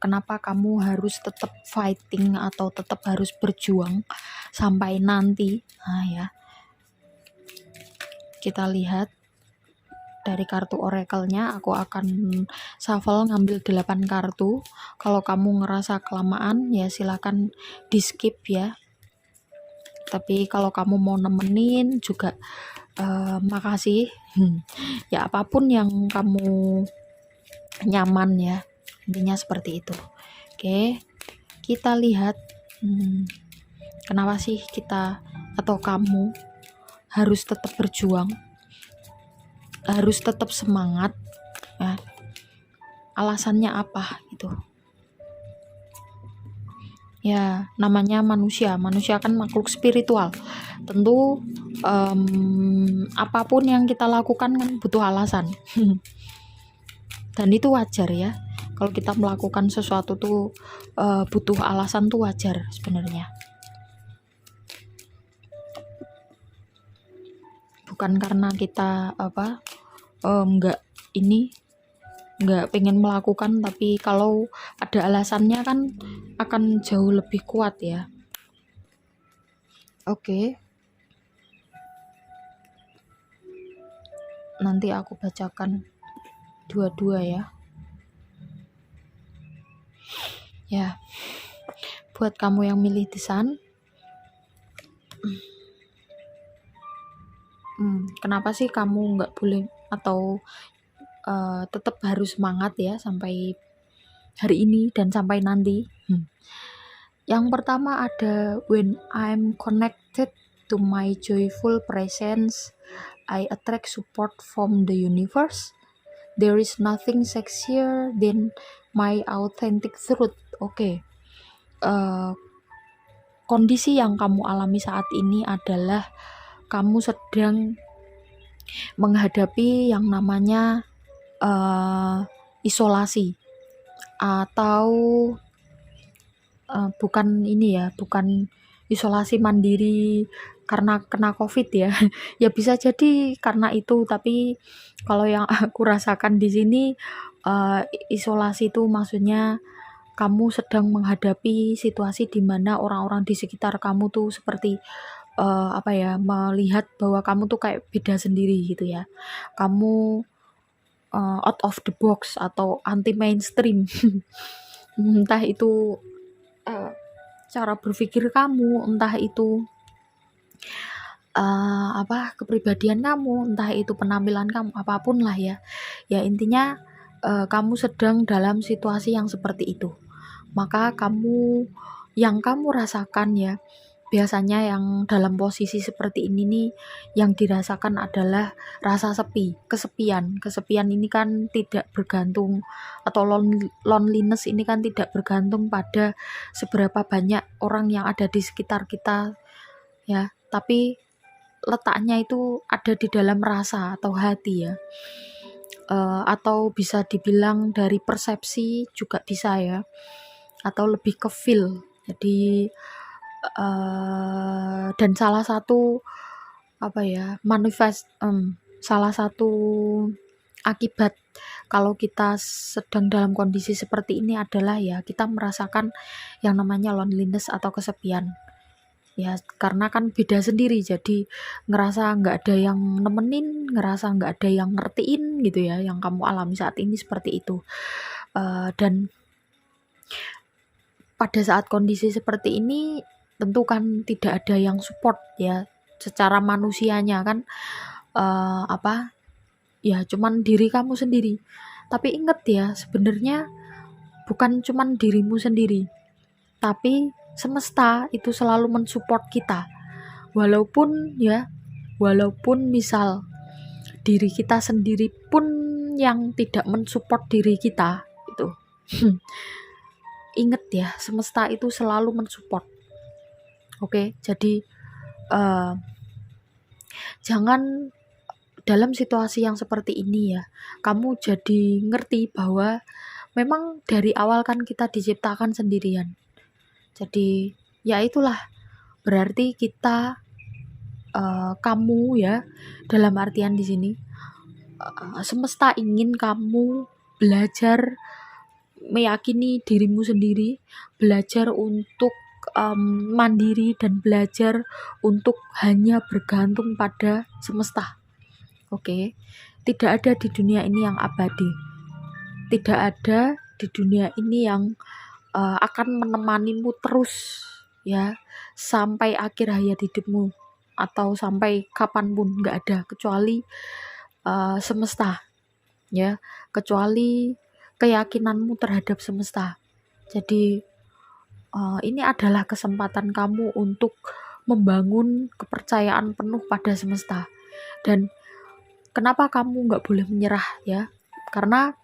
kenapa kamu harus tetap fighting atau tetap harus berjuang sampai nanti. Nah ya, kita lihat dari kartu oracle-nya. Aku akan shuffle ngambil 8 kartu. Kalau kamu ngerasa kelamaan ya silakan di skip ya. Tapi kalau kamu mau nemenin juga makasih. Ya apapun yang kamu nyaman ya, intinya seperti itu. Oke, kita lihat kenapa sih kita atau kamu harus tetap berjuang, harus tetap semangat ya. Alasannya apa gitu ya, namanya manusia kan makhluk spiritual, tentu apapun yang kita lakukan kan butuh alasan. Dan itu wajar ya, Kalau kita melakukan sesuatu tuh butuh alasan tuh wajar sebenarnya. Bukan karena kita nggak pengen melakukan, tapi kalau ada alasannya kan akan jauh lebih kuat ya. Oke. Nanti aku bacakan dua-dua ya. Ya. Buat kamu yang milih The Sun, kenapa sih kamu nggak boleh atau tetap harus semangat ya sampai hari ini dan sampai nanti? Yang pertama ada, when I'm connected to my joyful presence, I attract support from the universe. There is nothing sexier than my authentic truth. Oke. Kondisi yang kamu alami saat ini adalah kamu sedang menghadapi yang namanya isolasi, atau bukan isolasi mandiri karena kena COVID ya. Ya bisa jadi karena itu, tapi kalau yang aku rasakan di sini isolasi itu maksudnya kamu sedang menghadapi situasi di mana orang-orang di sekitar kamu tuh seperti melihat bahwa kamu tuh kayak beda sendiri gitu ya. Kamu out of the box atau anti mainstream. Entah itu cara berpikir kamu, entah itu kepribadian kamu, entah itu penampilan kamu, apapun lah ya. Ya intinya kamu sedang dalam situasi yang seperti itu. Maka yang kamu rasakan ya, biasanya yang dalam posisi seperti ini nih, yang dirasakan adalah rasa sepi, kesepian. Kesepian ini kan tidak bergantung, atau loneliness ini kan tidak bergantung pada seberapa banyak orang yang ada di sekitar kita ya, tapi letaknya itu ada di dalam rasa atau hati ya. Atau bisa dibilang dari persepsi juga bisa ya, atau lebih ke feel. Jadi dan salah satu salah satu akibat kalau kita sedang dalam kondisi seperti ini adalah ya kita merasakan yang namanya loneliness atau kesepian ya, karena kan beda sendiri, jadi ngerasa nggak ada yang nemenin, ngerasa nggak ada yang ngertiin gitu ya. Yang kamu alami saat ini seperti itu. Dan pada saat kondisi seperti ini tentu kan tidak ada yang support ya secara manusianya kan, ya cuman diri kamu sendiri. Tapi inget ya, sebenarnya bukan cuman dirimu sendiri, tapi semesta itu selalu mensupport kita. Walaupun misal diri kita sendiri pun yang tidak mensupport diri kita itu. Ingat ya, semesta itu selalu mensupport. Oke, jadi jangan dalam situasi yang seperti ini ya, kamu jadi ngerti bahwa memang dari awal kan kita diciptakan sendirian. Jadi ya itulah, berarti kita kamu ya, dalam artian di sini semesta ingin kamu belajar meyakini dirimu sendiri, belajar untuk mandiri, dan belajar untuk hanya bergantung pada semesta. Oke, tidak ada di dunia ini yang abadi, tidak ada di dunia ini yang akan menemanimu terus ya sampai akhir hayat hidupmu atau sampai kapanpun, nggak ada, kecuali semesta ya, kecuali keyakinanmu terhadap semesta. Jadi ini adalah kesempatan kamu untuk membangun kepercayaan penuh pada semesta. Dan kenapa kamu nggak boleh menyerah ya, karena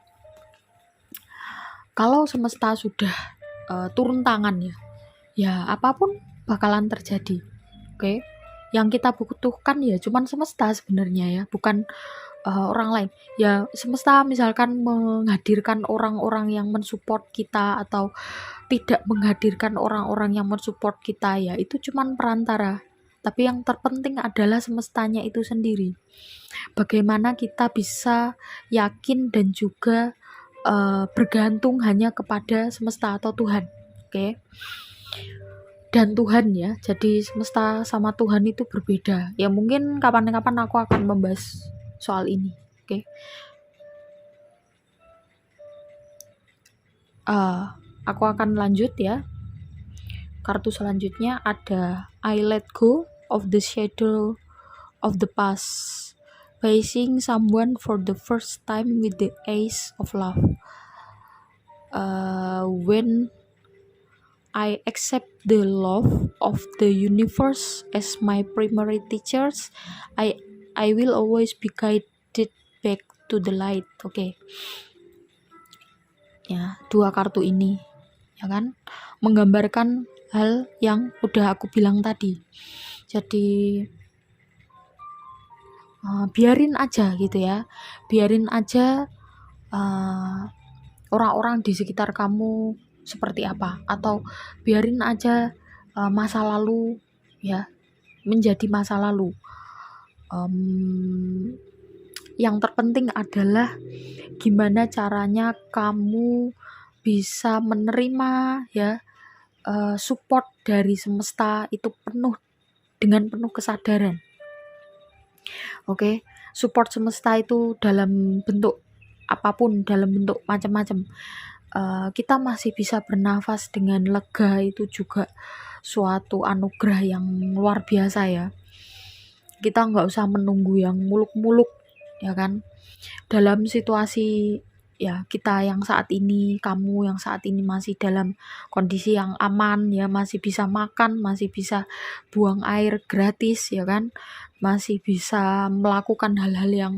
kalau semesta sudah turun tangan ya apapun bakalan terjadi. Oke, yang kita butuhkan ya cuman semesta sebenarnya ya, bukan orang lain. Ya semesta misalkan menghadirkan orang-orang yang mensupport kita atau tidak menghadirkan orang-orang yang mensupport kita, ya itu cuman perantara. Tapi yang terpenting adalah semestanya itu sendiri. Bagaimana kita bisa yakin dan juga bergantung hanya kepada semesta atau Tuhan. Oke. Dan Tuhan ya. Jadi semesta sama Tuhan itu berbeda. Ya mungkin kapan-kapan aku akan membahas soal ini. Oke. Aku akan lanjut ya. Kartu selanjutnya ada I let go of the shadow of the past by seeing someone for the first time with the ace of love. When I accept the love of the universe as my primary teachers, I will always be guided back to the light. Oke. Ya, dua kartu ini ya kan menggambarkan hal yang udah aku bilang tadi. Jadi biarin aja gitu ya. Biarin aja orang-orang di sekitar kamu seperti apa, atau biarin aja masa lalu ya menjadi masa lalu. Yang terpenting adalah gimana caranya kamu bisa menerima ya support dari semesta itu dengan penuh kesadaran. Oke, support semesta itu dalam bentuk apapun, dalam bentuk macam-macam. Kita masih bisa bernafas dengan lega, itu juga suatu anugerah yang luar biasa ya. Kita nggak usah menunggu yang muluk-muluk ya kan. Dalam situasi ya kita yang saat ini, kamu yang saat ini masih dalam kondisi yang aman ya, masih bisa makan, masih bisa buang air gratis ya kan, masih bisa melakukan hal-hal yang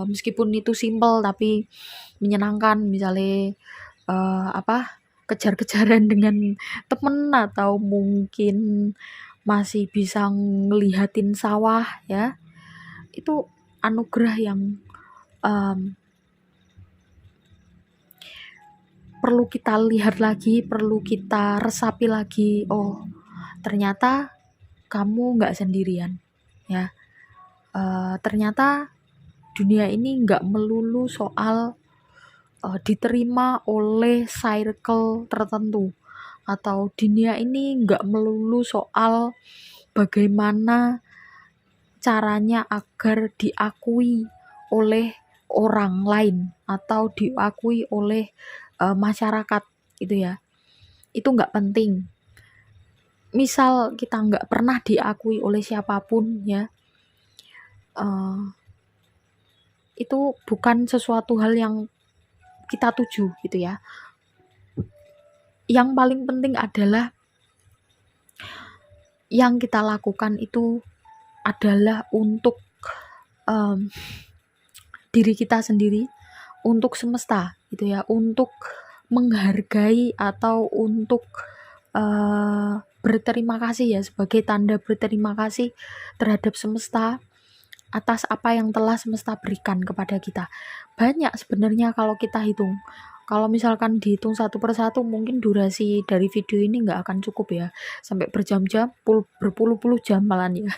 meskipun itu simple tapi menyenangkan, misalnya kejar-kejaran dengan temen, atau mungkin masih bisa ngelihatin sawah ya, itu anugerah yang perlu kita lihat lagi, perlu kita resapi lagi. Oh, ternyata kamu nggak sendirian ya. Ternyata dunia ini nggak melulu soal diterima oleh circle tertentu, atau dunia ini nggak melulu soal bagaimana caranya agar diakui oleh orang lain atau diakui oleh masyarakat gitu ya. Itu nggak penting. Misal kita nggak pernah diakui oleh siapapun ya, itu bukan sesuatu hal yang kita tuju gitu ya. Yang paling penting adalah yang kita lakukan itu adalah untuk diri kita sendiri, untuk semesta gitu ya, untuk menghargai atau untuk berterima kasih ya, sebagai tanda berterima kasih terhadap semesta atas apa yang telah semesta berikan kepada kita. Banyak sebenarnya kalau kita hitung. Kalau misalkan dihitung satu persatu, mungkin durasi dari video ini nggak akan cukup ya, sampai berjam-jam, berpuluh-puluh jam malah ya.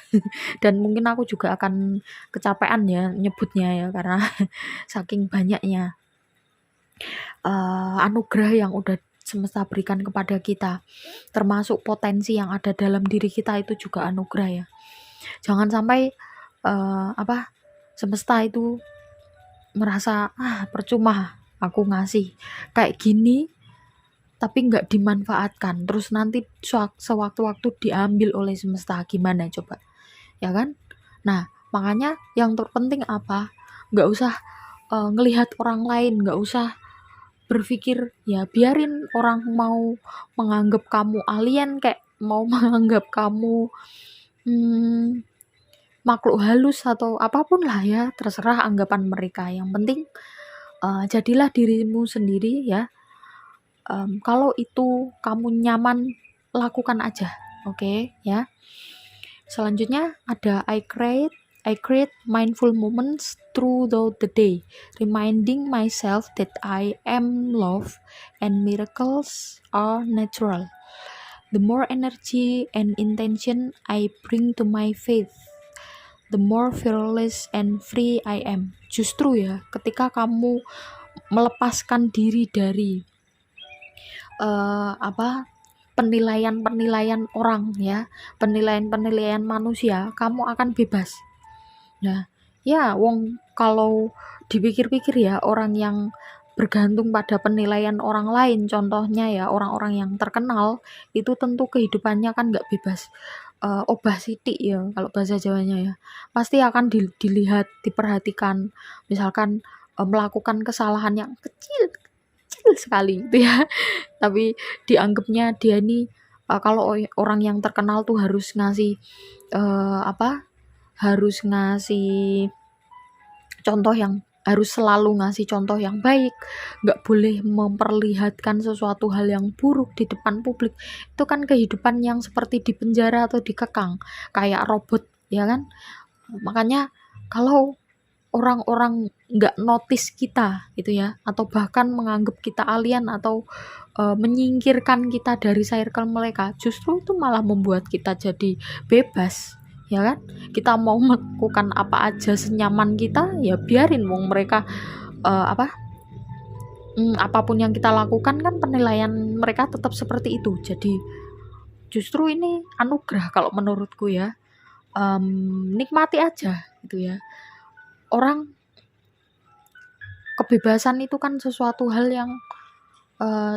Dan mungkin aku juga akan kecapean ya nyebutnya ya, karena saking banyaknya anugerah yang udah semesta berikan kepada kita, termasuk potensi yang ada dalam diri kita, itu juga anugerah ya. Jangan sampai semesta itu merasa percuma aku ngasih kayak gini tapi nggak dimanfaatkan, terus nanti sewaktu-waktu diambil oleh semesta, gimana coba ya kan. Nah makanya yang terpenting apa, nggak usah ngelihat orang lain, nggak usah berpikir ya biarin orang mau menganggap kamu alien, kayak mau menganggap kamu makhluk halus atau apapun lah ya, terserah anggapan mereka. Yang penting jadilah dirimu sendiri ya. Kalau itu kamu nyaman, lakukan aja, oke ya. Selanjutnya ada I cried I create mindful moments throughout the day, reminding myself that I am loved and miracles are natural. The more energy and intention I bring to my faith, the more fearless and free I am. Justru ya, ketika kamu melepaskan diri dari penilaian-penilaian orang ya, penilaian-penilaian manusia, kamu akan bebas. Nah, ya wong kalau dipikir-pikir ya, orang yang bergantung pada penilaian orang lain, contohnya ya orang-orang yang terkenal, itu tentu kehidupannya kan nggak bebas. Obah sithik ya kalau bahasa Jawanya ya. Pasti akan dilihat, diperhatikan. Misalkan melakukan kesalahan yang kecil kecil sekali gitu ya. Tapi dianggapnya dia ini kalau orang yang terkenal tuh harus ngasih harus ngasih contoh yang harus selalu ngasih contoh yang baik, nggak boleh memperlihatkan sesuatu hal yang buruk di depan publik. Itu kan kehidupan yang seperti di penjara atau dikekang, kayak robot, ya kan? Makanya kalau orang-orang nggak notice kita gitu ya, atau bahkan menganggap kita alien atau menyingkirkan kita dari circle mereka, justru itu malah membuat kita jadi bebas, ya kan? Kita mau melakukan apa aja senyaman kita, ya biarin wong mereka apapun yang kita lakukan kan penilaian mereka tetap seperti itu. Jadi justru ini anugerah kalau menurutku ya. Nikmati aja gitu ya. Orang kebebasan itu kan sesuatu hal yang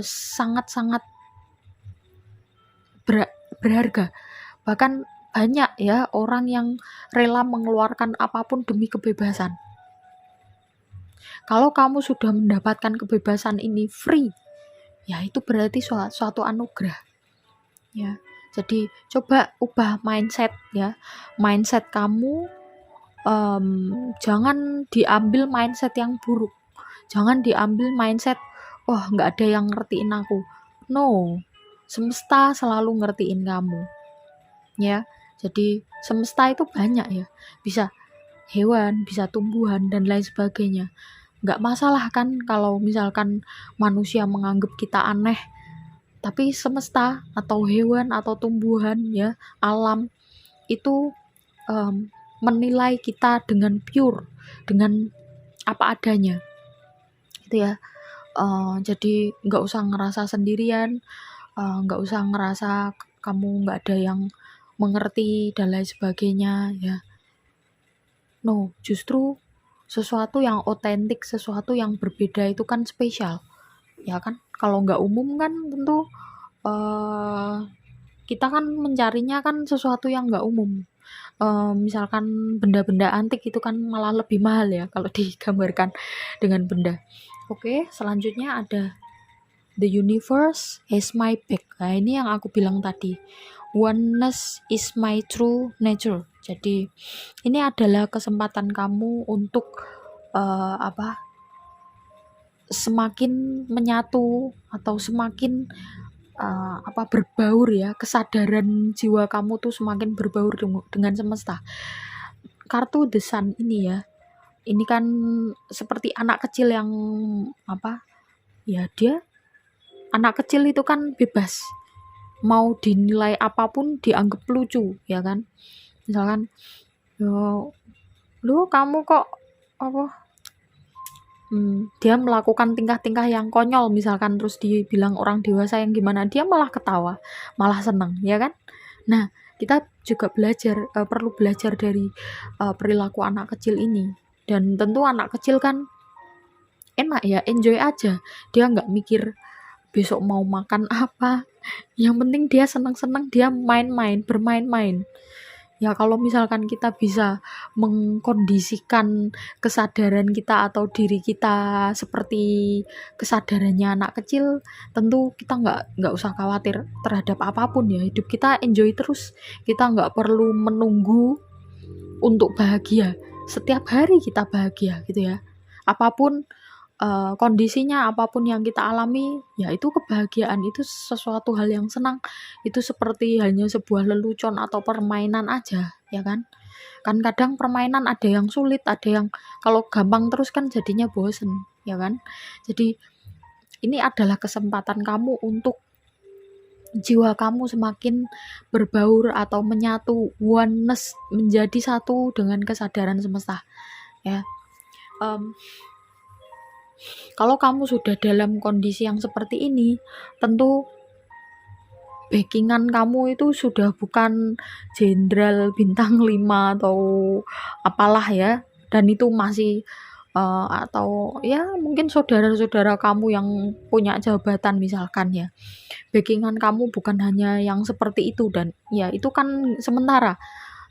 sangat-sangat berharga. Bahkan banyak ya orang yang rela mengeluarkan apapun demi kebebasan. Kalau kamu sudah mendapatkan kebebasan ini free, ya itu berarti suatu anugerah. Ya. Jadi coba ubah mindset ya. Mindset kamu jangan diambil mindset yang buruk. Jangan diambil mindset, wah nggak ada yang ngertiin aku. No, semesta selalu ngertiin kamu. Ya, jadi semesta itu banyak ya. Bisa hewan, bisa tumbuhan, dan lain sebagainya. Nggak masalah kan kalau misalkan manusia menganggap kita aneh. Tapi semesta atau hewan atau tumbuhan ya, alam itu menilai kita dengan pure, dengan apa adanya gitu ya. Jadi nggak usah ngerasa sendirian, nggak usah ngerasa kamu nggak ada yang mengerti dan lain sebagainya ya. No, justru sesuatu yang otentik, sesuatu yang berbeda itu kan spesial, ya kan? Kalau nggak umum kan tentu kita kan mencarinya kan sesuatu yang nggak umum. Misalkan benda-benda antik itu kan malah lebih mahal ya kalau digambarkan dengan benda. Oke, selanjutnya ada the universe has my back. Nah, ini yang aku bilang tadi. Oneness is my true nature. Jadi ini adalah kesempatan kamu untuk semakin menyatu atau semakin berbaur ya, kesadaran jiwa kamu tuh semakin berbaur dengan semesta. Kartu The Sun ini ya, ini kan seperti anak kecil yang ya dia anak kecil itu kan bebas, mau dinilai apapun dianggap lucu ya kan. Misalkan lu kamu kok dia melakukan tingkah-tingkah yang konyol misalkan, terus dibilang orang dewasa yang gimana, dia malah ketawa, malah seneng ya kan. Nah, kita juga perlu belajar dari perilaku anak kecil ini. Dan tentu anak kecil kan enak ya, enjoy aja, dia nggak mikir besok mau makan apa, yang penting dia seneng-seneng, dia bermain-main. Ya kalau misalkan kita bisa mengkondisikan kesadaran kita atau diri kita seperti kesadarannya anak kecil, tentu kita nggak usah khawatir terhadap apapun ya. Hidup kita enjoy terus, kita nggak perlu menunggu untuk bahagia. Setiap hari kita bahagia gitu ya. Apapun kondisinya, apapun yang kita alami, ya itu kebahagiaan, itu sesuatu hal yang senang. Itu seperti hanya sebuah lelucon atau permainan aja, ya kan? Kan kadang permainan ada yang sulit, ada yang kalau gampang terus kan jadinya bosen, ya kan? Jadi ini adalah kesempatan kamu untuk jiwa kamu semakin berbaur atau menyatu, oneness, menjadi satu dengan kesadaran semesta, ya. Kalau kamu sudah dalam kondisi yang seperti ini, tentu backingan kamu itu sudah bukan jenderal bintang 5 atau apalah ya, dan itu masih atau ya mungkin saudara-saudara kamu yang punya jabatan misalkan ya. Backingan kamu bukan hanya yang seperti itu, dan ya itu kan sementara,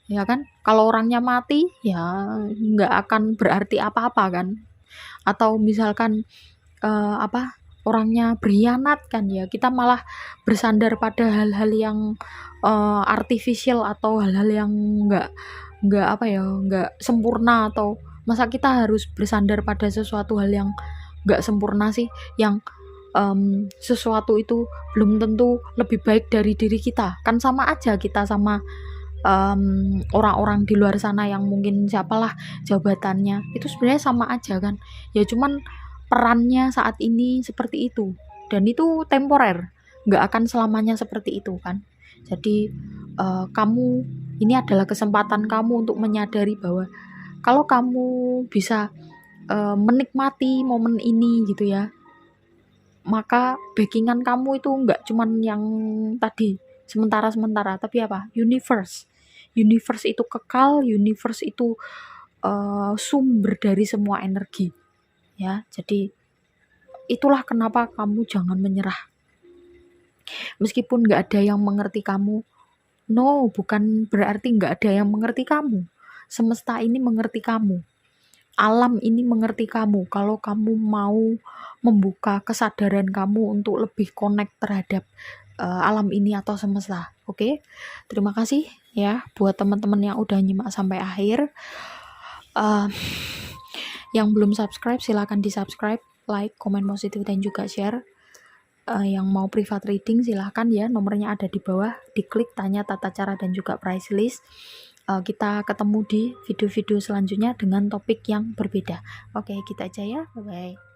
ya kan? Kalau orangnya mati ya nggak akan berarti apa-apa kan. Atau misalkan orangnya berkhianat kan ya, kita malah bersandar pada hal-hal yang artificial atau hal-hal yang nggak apa ya, nggak sempurna, atau masa kita harus bersandar pada sesuatu hal yang nggak sempurna sih, yang sesuatu itu belum tentu lebih baik dari diri kita, kan sama aja kita sama orang-orang di luar sana yang mungkin siapalah jabatannya, itu sebenarnya sama aja kan ya, cuman perannya saat ini seperti itu, dan itu temporer, nggak akan selamanya seperti itu kan. Jadi kamu, ini adalah kesempatan kamu untuk menyadari bahwa kalau kamu bisa menikmati momen ini gitu ya, maka backingan kamu itu nggak cuman yang tadi sementara-sementara, tapi apa, universe itu kekal, universe itu sumber dari semua energi ya. Jadi itulah kenapa kamu jangan menyerah. Meskipun nggak ada yang mengerti kamu, no, bukan berarti nggak ada yang mengerti kamu. Semesta ini mengerti kamu. Alam ini mengerti kamu. Kalau kamu mau membuka kesadaran kamu untuk lebih connect terhadap alam ini atau semesta. Oke? Terima kasih ya buat teman-teman yang udah nyimak sampai akhir. Yang belum subscribe silahkan di subscribe, like, komen positif, dan juga share. Yang mau private reading silahkan ya, nomornya ada di bawah, diklik, tanya tata cara dan juga price list. Kita ketemu di video-video selanjutnya dengan topik yang berbeda. Oke, kita aja ya, bye bye.